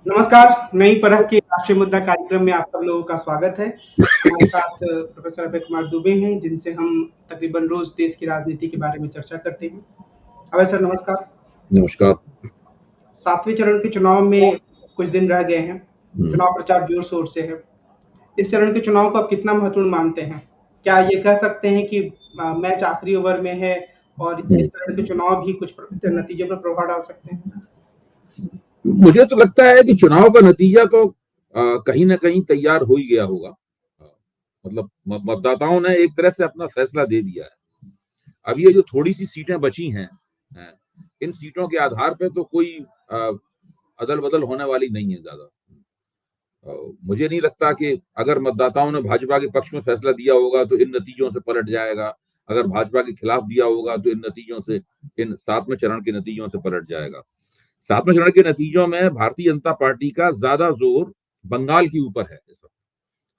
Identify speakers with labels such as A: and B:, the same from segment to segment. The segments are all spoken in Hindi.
A: नमस्कार, नई परख के राष्ट्रीय मुद्दा कार्यक्रम में आप सब लोगों का स्वागत है। हमारे साथ प्रोफेसर अभय कुमार दुबे हैं, जिनसे हम तकरीबन रोज़ देश की राजनीति के बारे में चर्चा करते हैं। अभय सर नमस्कार।
B: नमस्कार।
A: 7वें चरण के चुनाव में कुछ दिन रह गए हैं।
B: हम्म,
A: चुनाव प्रचार जोर-शोर से है। इस चरण के चुनाव को आप कितना महत्वपूर्ण मानते हैं? क्या ये कह सकते हैं कि मैच आखिरी ओवर में है और इस चरण के चुनाव भी कुछ नतीजों पर प्रभाव डाल सकते हैं?
B: मुझे तो लगता है कि चुनाव का नतीजा तो कहीं ना कहीं तैयार हो ही गया होगा। मतलब मतदाताओं ने एक तरह से अपना फैसला दे दिया है। अब ये जो थोड़ी सी सीटें बची हैं, इन सीटों के आधार पे तो कोई अदल बदल होने वाली नहीं है ज्यादा। मुझे नहीं लगता कि अगर मतदाताओं ने भाजपा के पक्ष में फैसला दिया होगा तो इन नतीजों से पलट जाएगा। अगर भाजपा के खिलाफ दिया होगा तो इन नतीजों से, इन 7वें चरण के नतीजों से पलट जाएगा। 7वें चरण के नतीजों में भारतीय जनता पार्टी का ज्यादा जोर बंगाल के ऊपर है इस वक्त।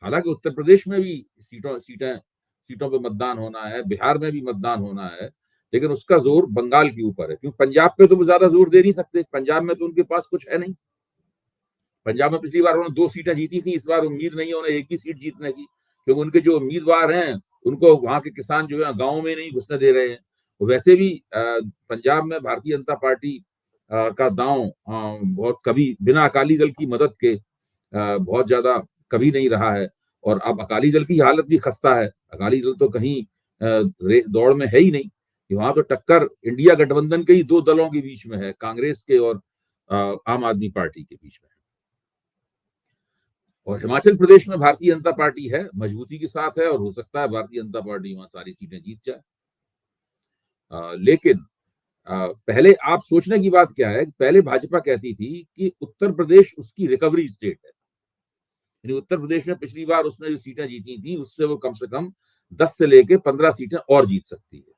B: हालांकि उत्तर प्रदेश में भी सीटों पे मतदान होना है, बिहार में भी मतदान होना है, लेकिन उसका जोर बंगाल के ऊपर है, क्योंकि पंजाब पे तो वो ज्यादा जोर दे नहीं सकते। पंजाब में तो उनके पास कुछ है नहीं। पंजाब में पिछली बार उन्होंने 2 सीटें जीती थी, इस बार उम्मीद नहीं है उन्हें एक ही सीट जीतने की, क्योंकि उनके जो उम्मीदवार हैं उनको वहां के किसान जो है गाँव में नहीं घुसने दे रहे हैं। वैसे भी पंजाब में भारतीय जनता पार्टी का दांव बहुत कभी बिना अकाली दल की मदद के बहुत ज्यादा कभी नहीं रहा है। और अब अकाली दल की हालत भी खस्ता है। अकाली दल तो कहीं दौड़ में है ही नहीं। वहां तो टक्कर इंडिया गठबंधन के ही 2 दलों के बीच में है, कांग्रेस के और आम आदमी पार्टी के बीच में। और हिमाचल प्रदेश में भारतीय जनता पार्टी है, मजबूती के साथ है, और हो सकता है भारतीय जनता पार्टी वहां सारी सीटें जीत जाए। लेकिन पहले आप सोचने की बात क्या है, पहले भाजपा कहती थी कि उत्तर प्रदेश उसकी रिकवरी स्टेट है। यानी उत्तर प्रदेश में पिछली बार उसने जो सीटें जीती थी उससे वो कम से कम 10 से लेके 15 सीटें और जीत सकती है।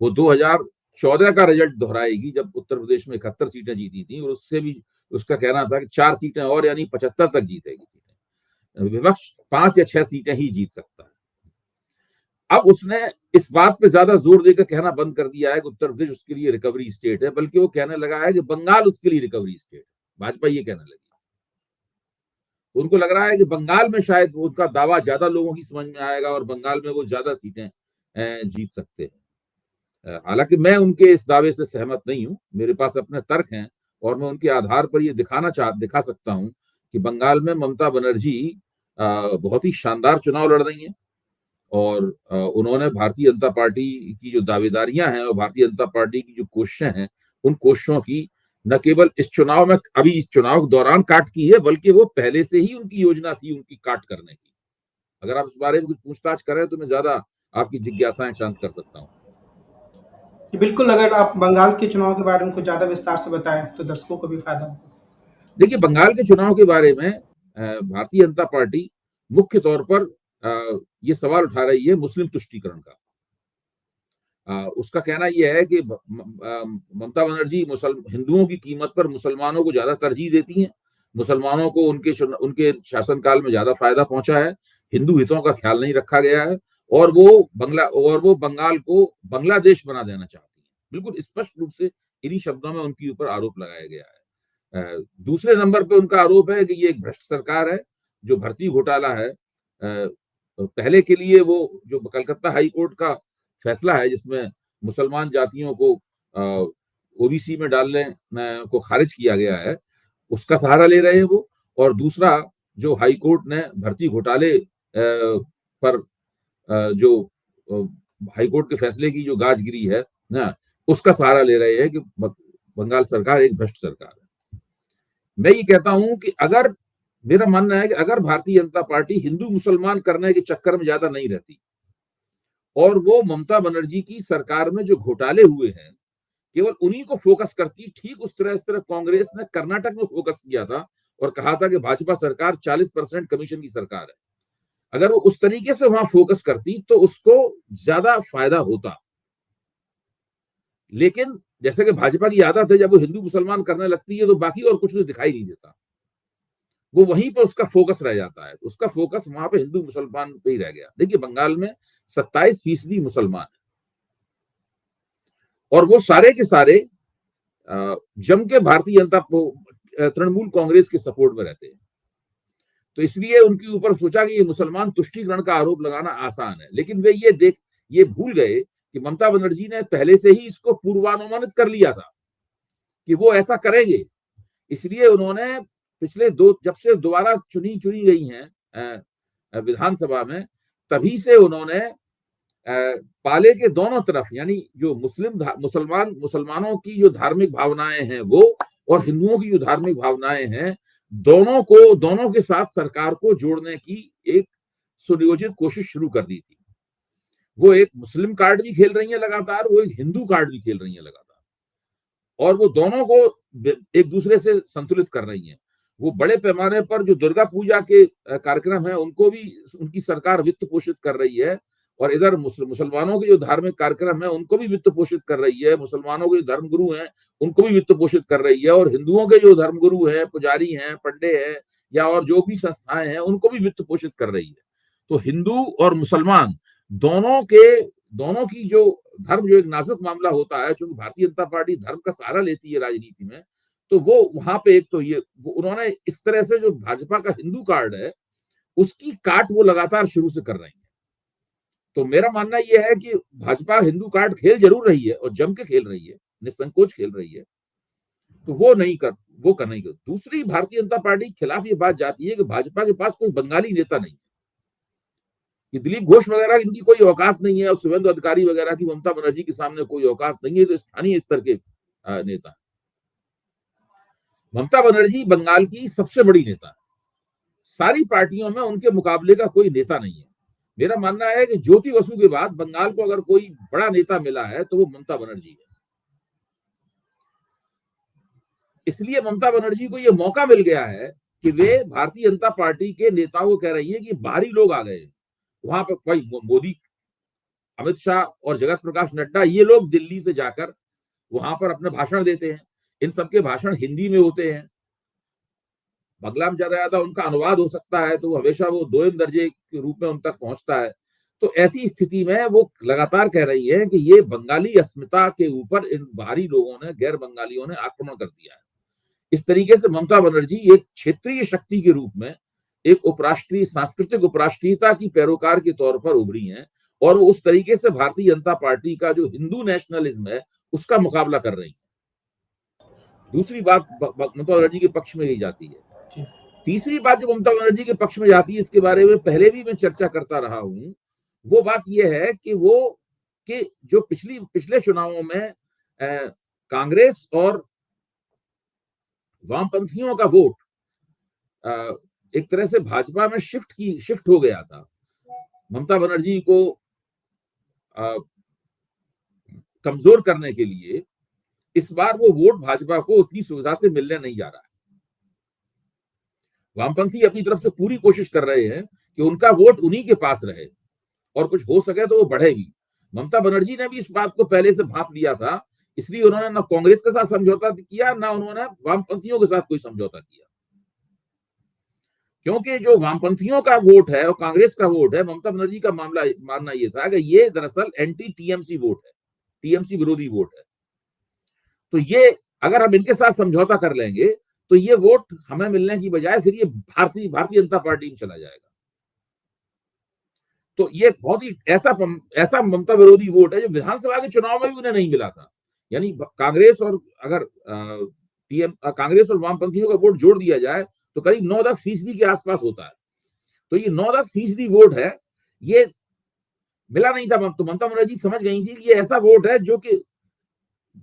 B: वो 2014 का रिजल्ट दोहराएगी, जब उत्तर प्रदेश में 71 सीटें जीती थी, और उससे भी उसका कहना था कि 4 सीटें और यानी 75 तक जीतेगी सीटें। विपक्ष 5 या 6 सीटें ही जीत सकता है। अब उसने इस बात पे ज्यादा जोर देकर कहना बंद कर दिया है कि उत्तर प्रदेश उसके लिए रिकवरी स्टेट है, बल्कि वो कहने लगा है कि बंगाल उसके लिए रिकवरी स्टेट है। भाजपा ये कहने लगी। उनको लग रहा है कि बंगाल में शायद उनका दावा ज्यादा लोगों की समझ में आएगा और बंगाल में वो ज्यादा सीटें जीत सकते हैं। हालांकि मैं उनके इस दावे से सहमत नहीं हूं। मेरे पास अपने तर्क हैं और मैं उनके आधार पर ये दिखा सकता हूं कि बंगाल में ममता बनर्जी बहुत ही शानदार चुनाव लड़ रही हैं। और उन्होंने भारतीय जनता पार्टी की जो दावेदारियां हैं और भारतीय जनता पार्टी की जो कोशिशें हैं, उन कोशिशों की न केवल इस चुनाव में, अभी इस चुनाव के दौरान काट की है, बल्कि वो पहले से ही उनकी योजना थी उनकी काट करने की। अगर आप इस बारे में कुछ पूछताछ करें तो मैं ज्यादा आपकी जिज्ञासाएं शांत कर सकता हूँ।
A: जी, बिल्कुल, अगर आप बंगाल के चुनाव के बारे में कुछ ज़्यादा विस्तार से बताएँ, तो दर्शकों को भी फ़ायदा होगा।
B: देखिए, बंगाल के चुनाव के बारे में भारतीय जनता पार्टी मुख्य तौर पर ये सवाल उठा रही है मुस्लिम तुष्टीकरण का। उसका कहना यह है कि ममता बनर्जी हिंदुओं की कीमत पर मुसलमानों को ज्यादा तरजीह देती हैं। मुसलमानों को उनके शासनकाल में ज्यादा फायदा पहुंचा है। हिंदू हितों का ख्याल नहीं रखा गया है। और वो बंगाल को बांग्लादेश बना देना चाहती है। बिल्कुल स्पष्ट रूप से इन्हीं शब्दों में उनके ऊपर आरोप लगाया गया है। दूसरे नंबर पे उनका आरोप है कि ये एक भ्रष्ट सरकार है। जो भर्ती घोटाला है, पहले के लिए वो जो कलकत्ता हाई कोर्ट का फैसला है जिसमें मुसलमान जातियों को ओबीसी में डालने को खारिज किया गया है, उसका सहारा ले रहे हैं वो। और दूसरा, जो हाई कोर्ट ने भर्ती घोटाले पर जो हाई कोर्ट के फैसले की जो गाजगिरी है ना, उसका सहारा ले रहे हैं कि बंगाल सरकार एक भ्रष्ट सरकार है। मैं ये कहता हूं कि अगर, मेरा मानना है कि अगर भारतीय जनता पार्टी हिंदू मुसलमान करने के चक्कर में ज्यादा नहीं रहती और वो ममता बनर्जी की सरकार में जो घोटाले हुए हैं केवल उन्हीं को फोकस करती, ठीक उस तरह कांग्रेस ने कर्नाटक में फोकस किया था और कहा था कि भाजपा सरकार 40% कमीशन की सरकार है। अगर वो उस तरीके से वहां फोकस करती तो उसको ज्यादा फायदा होता। लेकिन जैसे कि भाजपा की आदत है, जब वो हिंदू मुसलमान करने लगती है तो बाकी और कुछ तो दिखाई नहीं देता। वो वहीं पर उसका फोकस रह जाता है। उसका फोकस वहां पे हिंदू मुसलमान पे ही रह गया। देखिए, बंगाल में 27% मुसलमान है और वो सारे के सारे जम के भारतीय जनता को तृणमूल कांग्रेस के सपोर्ट में रहते हैं। तो इसलिए उनके ऊपर सोचा कि ये मुसलमान तुष्टीकरण का आरोप लगाना आसान है, लेकिन वे ये भूल गए कि ममता बनर्जी ने पहले से ही इसको पूर्वानुमानित कर लिया था कि वो ऐसा करेंगे। इसलिए उन्होंने जब से दोबारा चुनी गई हैं विधानसभा में, तभी से उन्होंने पाले के दोनों तरफ, यानी जो मुसलमानों की जो धार्मिक भावनाएं हैं वो, और हिंदुओं की जो धार्मिक भावनाएं हैं, दोनों के साथ सरकार को जोड़ने की एक सुनियोजित कोशिश शुरू कर दी थी। वो एक मुस्लिम कार्ड भी खेल रही है लगातार, वो एक हिंदू कार्ड भी खेल रही है लगातार, और वो दोनों को एक दूसरे से संतुलित कर रही हैं। वो बड़े पैमाने पर जो दुर्गा पूजा के कार्यक्रम है उनको भी उनकी सरकार वित्त पोषित कर रही है, और इधर मुसलमानों के जो धार्मिक कार्यक्रम है उनको भी वित्त पोषित कर रही है, मुसलमानों के जो धर्मगुरु हैं उनको भी वित्त पोषित कर रही है, और हिंदुओं के जो धर्मगुरु हैं, पुजारी हैं, पंडे हैं, या और जो भी संस्थाएं हैं उनको भी वित्त पोषित कर रही है। तो हिंदू और मुसलमान दोनों की जो धर्म, जो एक नाजुक मामला होता है, क्योंकि भारतीय जनता पार्टी धर्म का सहारा लेती है राजनीति में, तो वो वहां पे एक तो उन्होंने इस तरह से जो भाजपा का हिंदू कार्ड है उसकी काट वो लगातार शुरू से कर रही है। तो मेरा मानना यह है कि भाजपा हिंदू कार्ड खेल जरूर रही है, और जम के खेल रही है, निसंकोच खेल रही है, तो वो करना ही कर। दूसरी, भारतीय जनता पार्टी के खिलाफ ये बात जाती है कि भाजपा के पास कोई बंगाली नेता नहीं है, कि दिलीप घोष वगैरह इनकी कोई औकात नहीं है, और शुभेंदु अधिकारी वगैरह की ममता बनर्जी के सामने कोई औकात नहीं है, तो स्थानीय स्तर के नेता। ममता बनर्जी बंगाल की सबसे बड़ी नेता है, सारी पार्टियों में उनके मुकाबले का कोई नेता नहीं है। मेरा मानना है कि ज्योति बसु के बाद बंगाल को अगर कोई बड़ा नेता मिला है तो वो ममता बनर्जी है। इसलिए ममता बनर्जी को ये मौका मिल गया है कि वे भारतीय जनता पार्टी के नेताओं को कह रही है कि बाहरी लोग आ गए, वहां पर भाई मोदी, अमित शाह और जगत प्रकाश नड्डा, ये लोग दिल्ली से जाकर वहां पर अपने भाषण देते हैं। इन सबके भाषण हिंदी में होते हैं, बंगला में ज्यादा उनका अनुवाद हो सकता है, तो हमेशा वो दोयम दर्जे के रूप में उन तक पहुंचता है। तो ऐसी स्थिति में वो लगातार कह रही है कि ये बंगाली अस्मिता के ऊपर इन बाहरी लोगों ने, गैर बंगालियों ने आक्रमण कर दिया है। इस तरीके से ममता बनर्जी एक क्षेत्रीय शक्ति के रूप में, एक उपराष्ट्रीय, सांस्कृतिक उपराष्ट्रीयता की पैरोकार के तौर पर उभरी हैं, और वो उस तरीके से भारतीय जनता पार्टी का जो हिंदू नेशनलिज्म है उसका मुकाबला कर रही है। दूसरी बात ममता बनर्जी के पक्ष में ही जाती है। तीसरी बात जो ममता बनर्जी के पक्ष में जाती है, इसके बारे में पहले भी मैं चर्चा करता रहा हूं, वो बात यह है कि जो पिछले चुनावों में कांग्रेस और वामपंथियों का वोट एक तरह से भाजपा में शिफ्ट हो गया था। ममता बनर्जी को कमजोर करने के लिए इस बार वो वोट भाजपा को उतनी सुविधा से मिलने नहीं जा रहा है। वामपंथी अपनी तरफ से पूरी कोशिश कर रहे हैं कि उनका वोट उन्हीं के पास रहे, और कुछ हो सके तो वो बढ़े भी। ममता बनर्जी ने भी इस बात को पहले से भांप लिया था, इसलिए उन्होंने ना कांग्रेस के साथ समझौता किया, ना उन्होंने वामपंथियों के साथ कोई समझौता किया। क्योंकि जो वामपंथियों का वोट है और कांग्रेस का वोट है, ममता बनर्जी का मानना यह था कि ये दरअसल एंटी टीएमसी वोट है, टीएमसी विरोधी वोट है। तो ये अगर हम इनके साथ समझौता कर लेंगे तो ये वोट हमें मिलने की बजाय फिर ये भारतीय जनता पार्टी में चला जाएगा। तो ये बहुत ही ऐसा ममता विरोधी वोट है जो विधानसभा के चुनाव में भी उन्हें नहीं मिला था। यानी कांग्रेस और वामपंथियों का वोट जोड़ दिया जाए तो करीब 9-10% के आसपास होता है। तो ये 9-10% वोट है, ये मिला नहीं था। तो ममता बनर्जी समझ गई थी कि ये ऐसा वोट है जो कि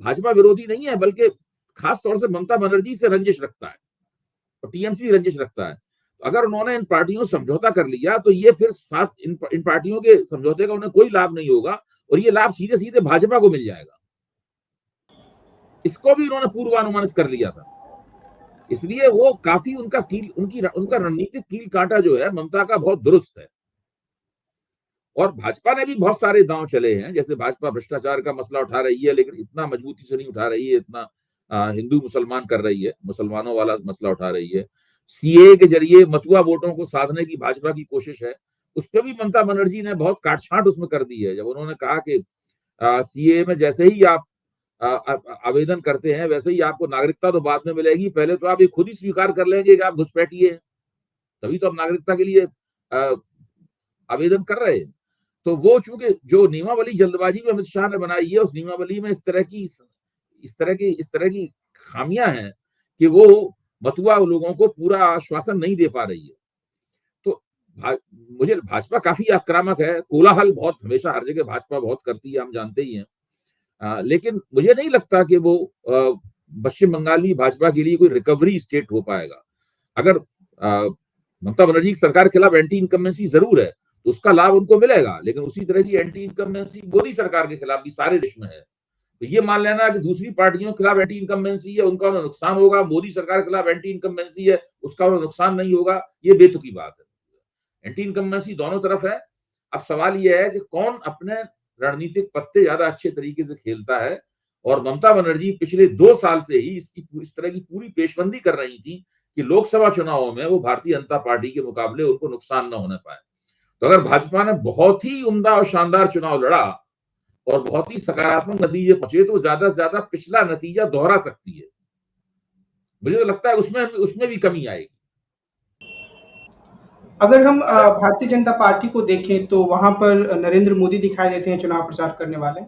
B: भाजपा विरोधी नहीं है, बल्कि खास तौर से ममता बनर्जी से रंजिश रखता है और टीएमसी रंजिश रखता है। अगर उन्होंने इन पार्टियों से समझौता कर लिया तो ये फिर साथ इन पार्टियों के समझौते का उन्हें कोई लाभ नहीं होगा, और ये लाभ सीधे सीधे भाजपा को मिल जाएगा। इसको भी उन्होंने पूर्वानुमानित कर लिया था। इसलिए वो काफी उनका रणनीतिक कील कांटा जो है ममता का बहुत दुरुस्त है। और भाजपा ने भी बहुत सारे दांव चले हैं, जैसे भाजपा भ्रष्टाचार का मसला उठा रही है, लेकिन इतना मजबूती से नहीं उठा रही है, इतना हिंदू मुसलमान कर रही है, मुसलमानों वाला मसला उठा रही है। सीए के जरिए मतुआ वोटों को साधने की भाजपा की कोशिश है, उस पर भी ममता बनर्जी ने बहुत काटछांट उसमें कर दी है। जब उन्होंने कहा कि सीए में जैसे ही आप आवेदन करते हैं, वैसे ही आपको नागरिकता तो बाद में मिलेगी। पहले तो आप ये खुद ही स्वीकार कर लेंगे कि आप घुसपैठिए हैं, तभी तो आप नागरिकता के लिए आवेदन कर रहे हैं। तो वो चूंकि जो नियमावली जल्दबाजी में अमित शाह ने बनाई है, उस नियमावली में इस तरह की खामियां हैं कि वो मतुआ लोगों को पूरा आश्वासन नहीं दे पा रही है। तो मुझे भाजपा काफी आक्रामक है, कोलाहल बहुत हमेशा हर जगह भाजपा बहुत करती है, हम जानते ही हैं। लेकिन मुझे नहीं लगता कि वो पश्चिम बंगाल में भाजपा के लिए कोई रिकवरी स्टेट हो पाएगा। अगर ममता बनर्जी की सरकार के खिलाफ एंटी इनकम्बेंसी जरूर है, तो उसका लाभ उनको मिलेगा, लेकिन उसी तरह की एंटी इनकम्बेंसी मोदी सरकार के खिलाफ भी सारे देश में है। तो ये मान लेना कि दूसरी पार्टियों के खिलाफ एंटी इनकम्बेंसी है, उनका उन्हें नुकसान होगा, मोदी सरकार के खिलाफ एंटी इनकम्बेंसी है, उसका उन्हें नुकसान नहीं होगा, ये बेतुकी बात है। एंटी इनकम्बेंसी दोनों तरफ है। अब सवाल यह है कि कौन अपने रणनीतिक पत्ते ज्यादा अच्छे तरीके से खेलता है। और ममता बनर्जी पिछले 2 साल से ही इस तरह की पूरी पेशबंदी कर रही थी कि लोकसभा चुनावों में वो भारतीय जनता पार्टी के मुकाबले उनको नुकसान न होने पाए। तो अगर भाजपा ने बहुत ही उम्दा और शानदार चुनाव लड़ा और बहुत ही सकारात्मक नतीजे पहुंचे, तो ज्यादा से ज्यादा पिछला नतीजा दोहरा सकती है। मुझे तो लगता है उसमें भी कमी आएगी।
A: अगर हम भारतीय जनता पार्टी को देखें तो वहां पर नरेंद्र मोदी दिखाई देते हैं चुनाव प्रचार करने वाले,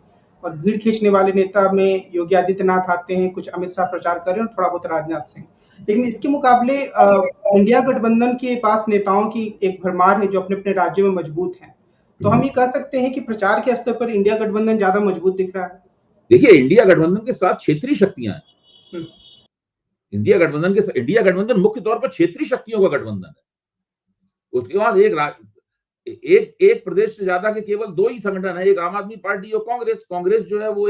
A: और भीड़ खींचने वाले नेता में योगी आदित्यनाथ आते हैं, कुछ अमित शाह प्रचार कर रहे हैं और थोड़ा बहुत राजनाथ सिंह। लेकिन इसके मुकाबले इंडिया गठबंधन के पास नेताओं की एक भरमार है जो अपने अपने राज्यों में मजबूत हैं। तो हम ये कह सकते हैं कि प्रचार के स्तर पर इंडिया गठबंधन ज्यादा मजबूत दिख रहा है।
B: देखिए, इंडिया गठबंधन के साथ क्षेत्रीय शक्तियां हैं। इंडिया गठबंधन मुख्य तौर पर क्षेत्रीय शक्तियों का गठबंधन है। उसके बाद एक प्रदेश से ज्यादा के केवल 2 ही संगठन है, एक आम आदमी पार्टी और कांग्रेस। कांग्रेस जो है वो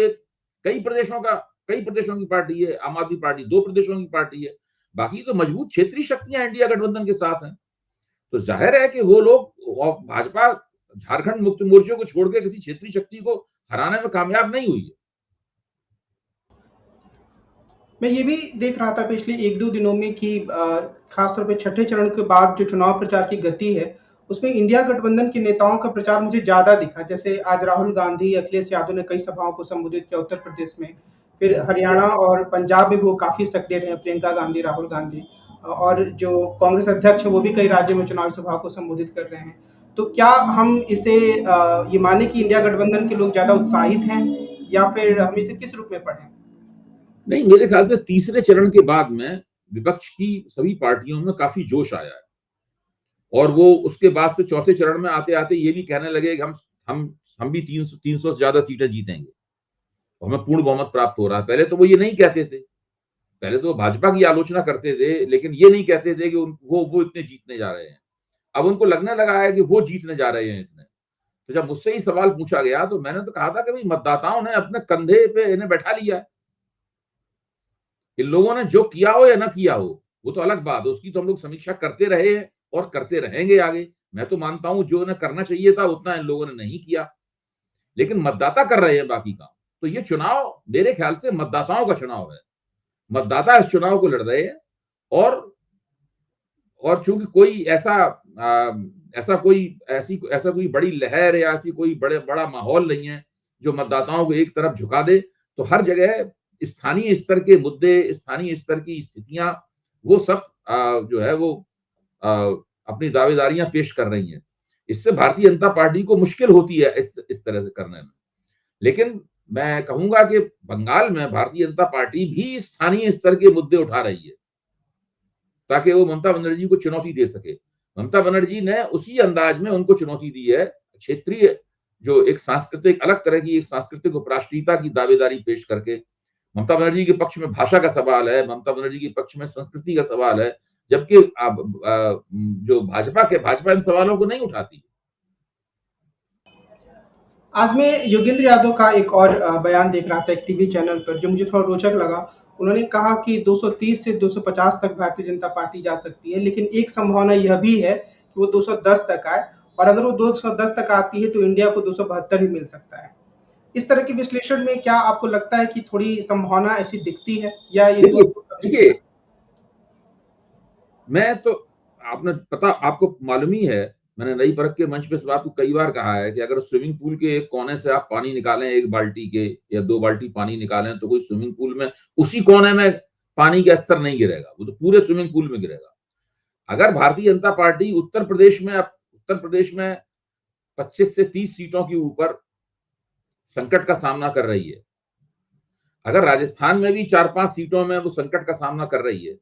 B: कई प्रदेशों की पार्टी है, आम आदमी पार्टी 2 प्रदेशों की पार्टी है। बाकी तो मजबूत क्षेत्रीय शक्तियां इंडिया गठबंधन के साथ हैं। तो जाहिर है कि वो लोग, भाजपा झारखंड मुक्ति मोर्चे को छोड़ के किसी क्षेत्रीय शक्ति को हराने में कामयाब नहीं हुई है।
A: मैं ये भी देख रहा था पिछले 1-2 दिनों में कि खासतौर पे छठे चरण के बाद जो चुनाव प्रचार की गति है, उसमें इंडिया गठबंधन के नेताओं का प्रचार मुझे ज़्यादा दिखा। जैसे आज राहुल गांधी, अखिलेश यादव ने कई सभाओं को संबोधित किया उत्तर प्रदेश में। फिर हरियाणा और पंजाब में भी वो काफ़ी सक्रिय रहे, प्रियंका गांधी, राहुल गांधी। और जो कांग्रेस अध्यक्ष है, वो भी कई राज्यों में चुनावी सभाओं को संबोधित कर रहे हैं। तो क्या हम इसे ये माने कि इंडिया गठबंधन के लोग ज़्यादा उत्साहित हैं, या फिर हम इसे किस रूप में पढ़ें?
B: नहीं, मेरे ख्याल से तीसरे चरण के बाद में विपक्ष की सभी पार्टियों में काफी जोश आया है, और वो उसके बाद से चौथे चरण में आते आते ये भी कहने लगे कि हम भी 300 से ज्यादा सीटें जीतेंगे, हमें पूर्ण बहुमत प्राप्त हो रहा है। पहले तो वो ये नहीं कहते थे, पहले तो भाजपा की आलोचना करते थे, लेकिन ये नहीं कहते थे कि वो इतने जीतने जा रहे हैं। अब उनको लगने लगा है कि वो जीतने जा रहे हैं इतने। तो जब मुझसे ही सवाल पूछा गया तो मैंने तो कहा था कि भाई, मतदाताओं ने अपने कंधे पे इन्हें बैठा लिया है। इन लोगों ने जो किया हो या ना किया हो, वो तो अलग बात है, उसकी तो हम लोग समीक्षा करते रहे हैं और करते रहेंगे आगे। मैं तो मानता हूं जो इन्हें करना चाहिए था उतना इन लोगों ने नहीं किया, लेकिन मतदाता कर रहे हैं बाकी काम। तो ये चुनाव मेरे ख्याल से मतदाताओं का चुनाव है। मतदाता इस चुनाव को लड़ रहे हैं, और चूंकि कोई ऐसा कोई बड़ी लहर या ऐसी कोई बड़ा माहौल नहीं है जो मतदाताओं को एक तरफ झुका दे, तो हर जगह स्थानीय स्तर के मुद्दे, स्थानीय स्तर की स्थितियां, वो सब जो है वो अपनी दावेदारियां पेश कर रही हैं। इससे भारतीय जनता पार्टी को मुश्किल होती है इस तरह से करने में। लेकिन मैं कहूंगा कि बंगाल में भारतीय जनता पार्टी भी स्थानीय स्तर के मुद्दे उठा रही है ताकि वो ममता बनर्जी को चुनौती दे सके। ममता बनर्जी ने उसी अंदाज में उनको चुनौती दी है, क्षेत्रीय जो एक सांस्कृतिक, अलग तरह की एक सांस्कृतिक उपराष्ट्रीयता की दावेदारी पेश करके। ममता बनर्जी के पक्ष में भाषा का सवाल है, ममता बनर्जी के पक्ष में संस्कृति का सवाल है, जबकि जो भाजपा इन सवालों को नहीं उठाती।
A: आज मैं योगेंद्र यादव का एक और बयान देख रहा था एक टीवी चैनल पर, जो मुझे थोड़ा रोचक लगा। उन्होंने कहा कि 230 से 250 तक भारतीय जनता पार्टी जा सकती है, लेकिन एक संभावना यह भी है कि वो 210 तक आए, और अगर वो 210 तक आती है तो इंडिया को 272 ही मिल सकता है। इस तरह के विश्लेषण में क्या आपको लगता है कि थोड़ी संभावना ऐसी दिखती है, या ये
B: मैं तो आपको मालूम ही है मैंने नई परख के मंच पे इस बात को कई बार कहा है कि अगर स्विमिंग पूल के एक कोने से आप पानी निकालें, 1 बाल्टी के या 2 बाल्टी पानी निकालें, तो कोई स्विमिंग पूल में उसी कोने में पानी का स्तर नहीं गिरेगा, वो तो पूरे स्विमिंग पूल में गिरेगा। अगर भारतीय जनता पार्टी उत्तर प्रदेश में 25 से 30 सीटों के ऊपर संकट का सामना कर रही है, अगर राजस्थान में भी 4-5 सीटों में वो संकट का सामना कर रही है,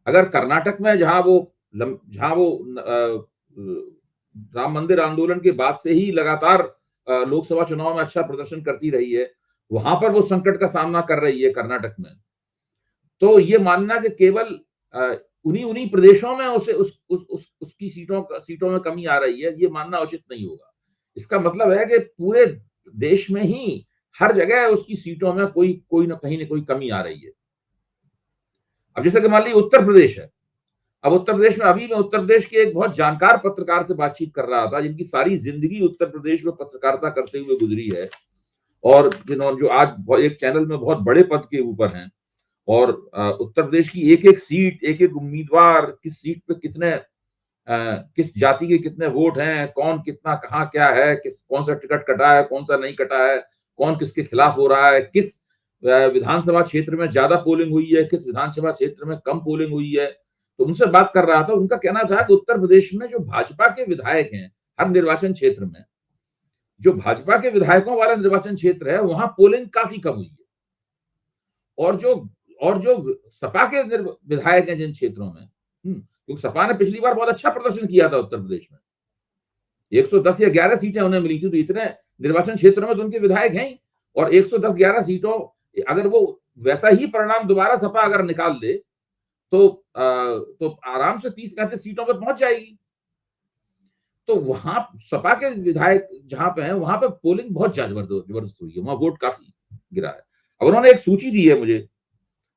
B: अगर कर्नाटक में जहां वो राम मंदिर आंदोलन के बाद से ही लगातार लोकसभा चुनाव में अच्छा प्रदर्शन करती रही है, वहां पर वो संकट का सामना कर रही है कर्नाटक में, तो ये मानना कि केवल उन्हीं प्रदेशों में उसकी सीटों में कमी आ रही है, ये मानना उचित नहीं होगा। इसका मतलब है कि पूरे देश में ही हर जगह उसकी सीटों में कोई ना कोई कमी आ रही है। अब जैसे कि मान लीजिए उत्तर प्रदेश है, अब उत्तर प्रदेश में अभी मैं उत्तर प्रदेश के एक बहुत जानकार पत्रकार से बातचीत कर रहा था, जिनकी सारी जिंदगी उत्तर प्रदेश में पत्रकारिता करते हुए गुजरी है और जो आज एक चैनल में बहुत बड़े पद के ऊपर हैं, और उत्तर प्रदेश की एक-एक सीट, एक-एक उम्मीदवार, किस सीट पे किस जाति के कितने वोट हैं, कौन कितना कहाँ क्या है, कौन सा टिकट कटा है, कौन सा नहीं कटा है, कौन किसके खिलाफ हो रहा है, किस विधानसभा क्षेत्र में ज्यादा पोलिंग हुई है, किस विधानसभा क्षेत्र में कम पोलिंग हुई है, तो उनसे बात कर रहा था। उनका कहना था कि उत्तर प्रदेश में जो भाजपा के विधायक हैं हर निर्वाचन क्षेत्र में, जो भाजपा के विधायकों वाला निर्वाचन क्षेत्र है, वहां पोलिंग काफी कम हुई है, और जो सपा के विधायक हैं जिन क्षेत्रों में, क्योंकि सपा ने पिछली बार बहुत अच्छा प्रदर्शन किया था उत्तर प्रदेश में, 110 या 11 सीटें उन्हें मिली थी, तो इतने निर्वाचन क्षेत्रों में तो उनके विधायक हैं ही, और 110-11 सीटों, अगर वो वैसा ही परिणाम दोबारा सपा अगर निकाल दे तो आराम से 30-35 सीटों पर पहुंच जाएगी। तो वहां सपा के विधायक जहां पे हैं, वहां पे पोलिंग बहुत जबरदस्त हुई है, वहां वोट काफी गिरा है। अब उन्होंने एक सूची दी है मुझे,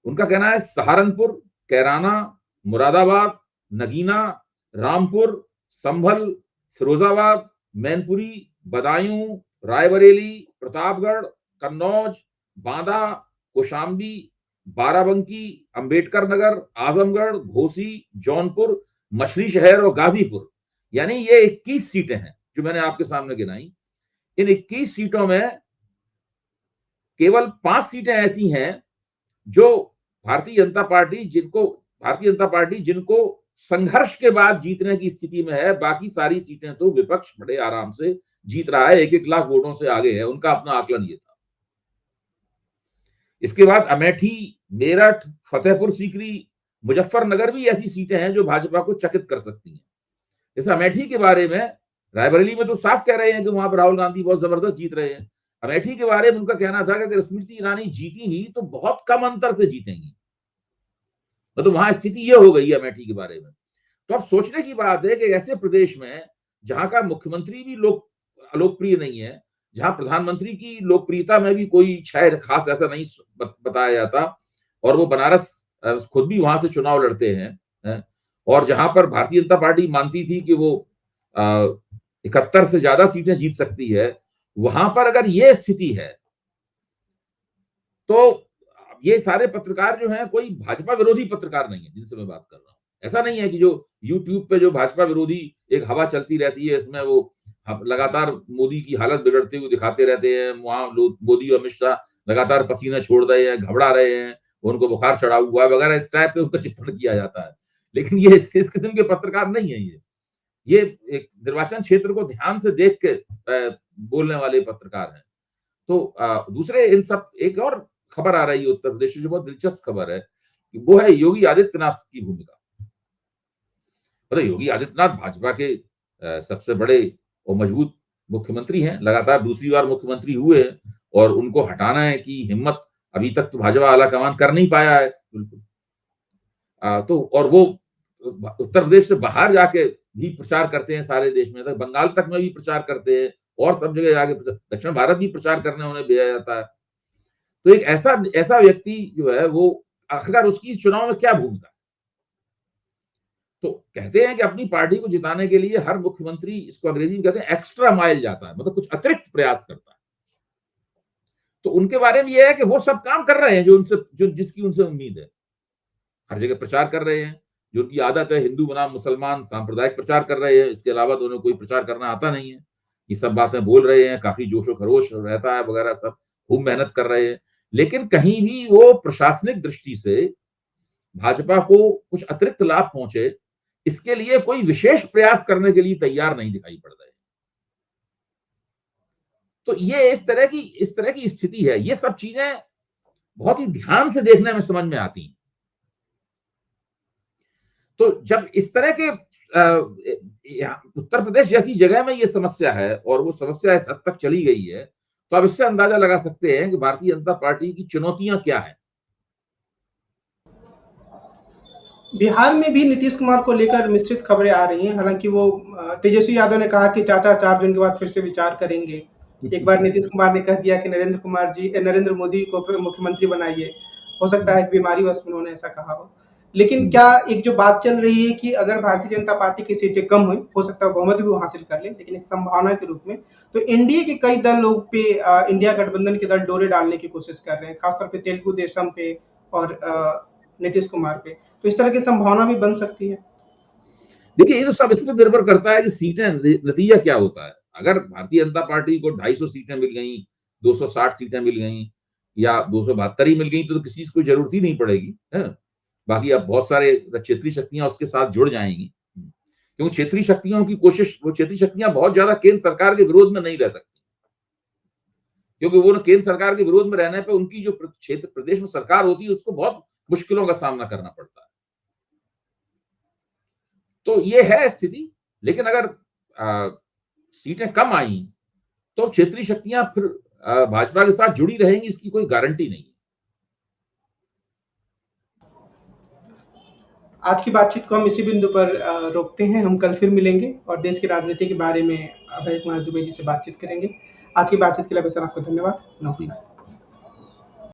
B: उनका कहना है सहारनपुर, कैराना, मुरादाबाद, नगीना, रामपुर, संभल, फिरोजाबाद, मैनपुरी, बदायूं, रायबरेली, प्रतापगढ़, कन्नौज, बांदा, कौशाम्बी, बाराबंकी, अंबेडकर नगर, आजमगढ़, घोसी, जौनपुर, मछली शहर और गाजीपुर, यानी ये 21 सीटें हैं जो मैंने आपके सामने गिनाई। इन 21 सीटों में केवल 5 सीटें ऐसी हैं जो भारतीय जनता पार्टी जिनको संघर्ष के बाद जीतने की स्थिति में है। बाकी सारी सीटें तो विपक्ष बड़े आराम से जीत रहा है, 1-1 लाख वोटों से आगे है, उनका अपना आकलन ये था। इसके बाद अमेठी, मेरठ, फतेहपुर सीकरी, मुजफ्फरनगर भी ऐसी सीटें हैं जो भाजपा को चकित कर सकती हैं। जैसे अमेठी के बारे में, रायबरेली में तो साफ कह रहे हैं कि वहां पर राहुल गांधी बहुत जबरदस्त जीत रहे हैं। अमेठी के बारे में उनका कहना था कि अगर स्मृति ईरानी जीती भी तो बहुत कम अंतर से जीतेंगी, तो वहां स्थिति ये हो गई है अमेठी के बारे में। तो अब सोचने की बात है कि ऐसे प्रदेश में जहां का मुख्यमंत्री भी लोकप्रिय नहीं है, जहां प्रधानमंत्री की लोकप्रियता में भी कोई क्षय खास ऐसा नहीं बताया जाता, और वो बनारस खुद भी वहां से चुनाव लड़ते हैं, और जहां पर भारतीय जनता पार्टी मानती थी कि वो 71 से ज्यादा सीटें जीत सकती है, वहां पर अगर ये स्थिति है, तो ये सारे पत्रकार जो हैं कोई भाजपा विरोधी पत्रकार नहीं है जिनसे मैं बात कर रहा हूं। ऐसा नहीं है कि जो यूट्यूब पे जो भाजपा विरोधी एक हवा चलती रहती है, इसमें वो लगातार मोदी की हालत बिगड़ते हुए दिखाते रहते हैं, वहां मोदी और अमित शाह लगातार पसीना छोड़ रहे हैं, घबरा रहे हैं, उनको बुखार चढ़ा हुआ है वगैरह, इस टाइप से उनका चित्रण किया जाता है। लेकिन ये इस किस्म के पत्रकार नहीं है, ये एक निर्वाचन क्षेत्र को ध्यान से देख के बोलने वाले पत्रकार हैं। तो दूसरे इन सब, एक और खबर आ रही है उत्तर प्रदेश में जो बहुत दिलचस्प खबर है, कि वो है योगी आदित्यनाथ की भूमिका। मतलब योगी आदित्यनाथ भाजपा के सबसे बड़े और मजबूत मुख्यमंत्री हैं, लगातार दूसरी बार मुख्यमंत्री हुए, और उनको हटाने की हिम्मत अभी तक तो भाजपा आलाकमान कर नहीं पाया है बिल्कुल। तो और वो उत्तर प्रदेश से बाहर जाके भी प्रचार करते हैं, सारे देश में, तो बंगाल तक में भी प्रचार करते हैं, और सब जगह जाके दक्षिण भारत भी प्रचार करने उन्हें भेजा जाता है। तो एक ऐसा व्यक्ति जो है, वो आखिरकार उसकी चुनाव में क्या भूमिका है? तो कहते हैं कि अपनी पार्टी को जिताने के लिए हर मुख्यमंत्री, इसको अंग्रेजी में कहते हैं एक्स्ट्रा माइल जाता है, मतलब कुछ अतिरिक्त प्रयास करता है। तो उनके बारे में यह है कि वो सब काम कर रहे हैं जो जिसकी उनसे उम्मीद है, हर जगह प्रचार कर रहे हैं, जो उनकी आदत है हिंदू बनाम मुसलमान सांप्रदायिक प्रचार कर रहे हैं, इसके अलावा तो उन्हें कोई प्रचार करना आता नहीं है। ये सब बातें बोल रहे हैं, काफ़ी जोश-ओ-खरोश रहता है वगैरह सब, खूब मेहनत कर रहे हैं। लेकिन कहीं भी वो प्रशासनिक दृष्टि से भाजपा को कुछ अतिरिक्त लाभ पहुँचे, इसके लिए कोई विशेष प्रयास करने के लिए तैयार नहीं दिखाई पड़ रहे। तो ये इस तरह की स्थिति है। ये सब चीज़ें बहुत ही ध्यान से देखने में समझ में आती हैं। तो जब इस तरह के उत्तर प्रदेश जैसी जगह में ये समस्या है और वो समस्या इस हद तक चली गई है, तो आप इससे अंदाजा लगा सकते हैं कि भारतीय जनता पार्टी की चुनौतियां क्या हैं।
A: बिहार में भी नीतीश कुमार को लेकर मिश्रित खबरें आ रही हैं। हालांकि वो तेजस्वी यादव ने कहा कि चाचा 4 जून के बाद फिर से विचार करेंगे। एक बार नीतीश कुमार ने कह दिया कि नरेंद्र मोदी को मुख्यमंत्री बनाइए। हो सकता है कि बीमारीवश उन्होंने ऐसा कहा हो। लेकिन क्या एक जो बात चल रही है कि अगर भारतीय जनता पार्टी की सीटें कम हुई, हो सकता है बहुमत भी वो हासिल कर ले, लेकिन एक संभावना के रूप में, तो एनडीए के कई दल लोग पे इंडिया गठबंधन के दल डोरे डालने की कोशिश कर रहे हैं, खासतौर पे तेलुगु देशम पे और नीतीश कुमार पे। तो इस तरह की संभावना भी बन सकती है।
B: देखिए, ये तो सब इस पर निर्भर करता है कि सीटें, नतीजा क्या होता है। अगर भारतीय जनता पार्टी को 250 सीटें मिल गई, 260 सीटें मिल गई या 272 ही मिल गई, तो किसी को जरूरत ही नहीं पड़ेगी, है? बाकी अब बहुत सारे क्षेत्रीय शक्तियां उसके साथ जुड़ जाएंगी, क्योंकि क्षेत्रीय शक्तियों की कोशिश, वो क्षेत्रीय शक्तियां बहुत ज्यादा केंद्र सरकार के विरोध में नहीं रह सकती, क्योंकि वो केंद्र सरकार के विरोध में रहने पे उनकी जो क्षेत्र प्रदेश में सरकार होती है उसको बहुत मुश्किलों का सामना करना पड़ता है। तो ये है स्थिति। लेकिन अगर सीटें कम आई तो क्षेत्रीय शक्तियां फिर भाजपा के साथ जुड़ी रहेंगी, इसकी कोई गारंटी नहीं है।
A: आज की बातचीत को हम इसी बिंदु पर रोकते हैं। हम कल फिर मिलेंगे और देश की राजनीति के बारे में अभय कुमार दुबे जी से बातचीत करेंगे। आज की बातचीत के लिए सर आपको धन्यवाद। नमस्कार।